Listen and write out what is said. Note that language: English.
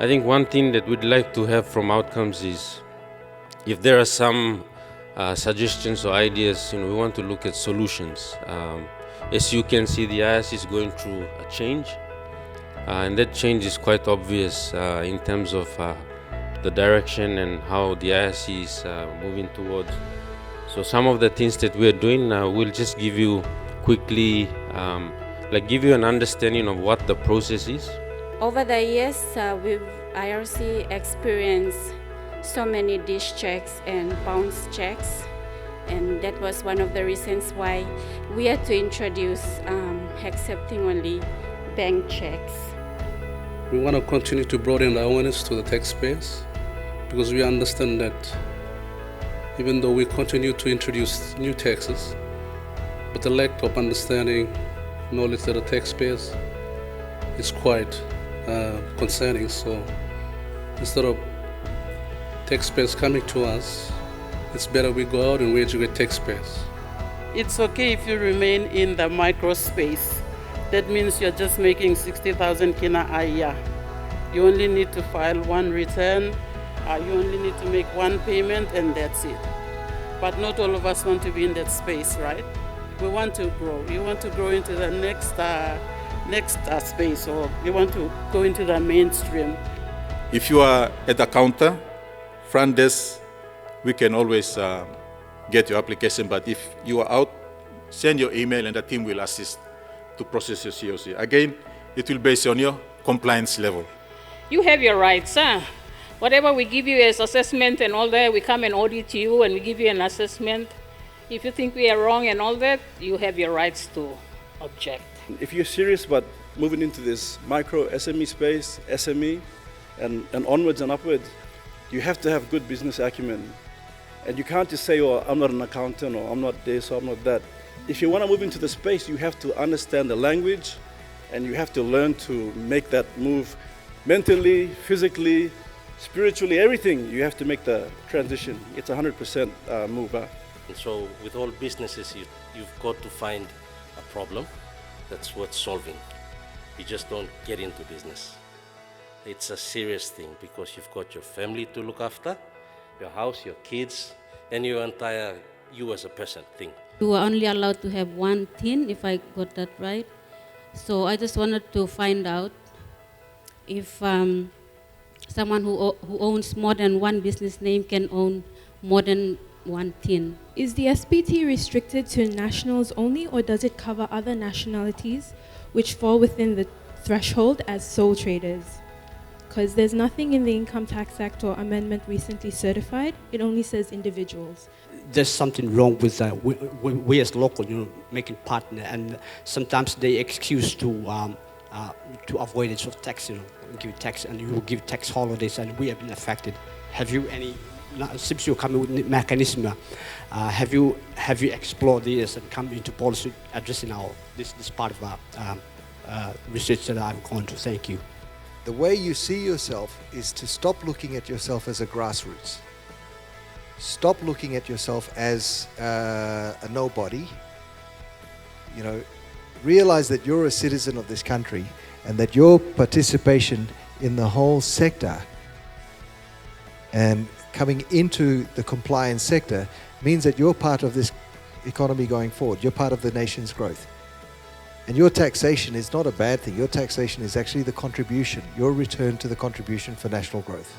I think one thing that we'd like to have from outcomes is if there are some suggestions or ideas, we want to look at solutions. As you can see, the IRC is going through a change, and that change is quite obvious in terms of the direction and how the IRC is moving towards. So some of the things that we're doing, we'll just give you quickly, give you an understanding of what the process is. Over the years, we've IRC experienced so many dish checks and bounce checks, and that was one of the reasons why we had to introduce accepting only bank checks. We want to continue to broaden the awareness to the taxpayers because we understand that even though we continue to introduce new taxes, but the lack of understanding, knowledge of the taxpayers is quite concerning. So instead of taxpayers coming to us, it's better we go out and we educate taxpayers. It's okay if you remain in the micro space. That means you're just making 60,000 kina a year. You only need to file one return, you only need to make one payment, and that's it. But not all of us want to be in that space, right? We want to grow. You want to grow into the next space, or you want to go into the mainstream. If you are at the counter, front desk, we can always get your application. But if you are out, send your email and the team will assist to process your COC. Again, it will base on your compliance level. You have your rights, huh? Whatever we give you as assessment and all that, we come and audit you and we give you an assessment. If you think we are wrong and all that, you have your rights to object. If you're serious about moving into this micro SME space, SME, and onwards and upwards, you have to have good business acumen. And you can't just say, oh, I'm not an accountant, or I'm not this, or I'm not that. If you want to move into the space, you have to understand the language, and you have to learn to make that move mentally, physically, spiritually, everything. You have to make the transition. It's 100% move. So with all businesses, you've got to find a problem that's worth solving. You just don't get into business. It's a serious thing because you've got your family to look after, your house, your kids, and your entire you as a person thing. You are only allowed to have one tin, if I got that right. So I just wanted to find out if someone who owns more than one business name can own more than one tin. Is the SBT restricted to nationals only, or does it cover other nationalities which fall within the threshold as sole traders? Because there's nothing in the Income Tax Act or amendment recently certified. It only says individuals. There's something wrong with that. We as local, making partner, and sometimes they excuse to avoid it of tax, give tax, and you will give tax holidays, and we have been affected. Have you any? Since you come with mechanism, have you explored this and come into policy addressing this part of our research that I'm going to? Thank you. The way you see yourself is to stop looking at yourself as a grassroots. Stop looking at yourself as a nobody. Realize that you're a citizen of this country and that your participation in the whole sector and coming into the compliance sector means that you're part of this economy going forward. You're part of the nation's growth. And your taxation is not a bad thing. Your taxation is actually the contribution, your return to the contribution for national growth.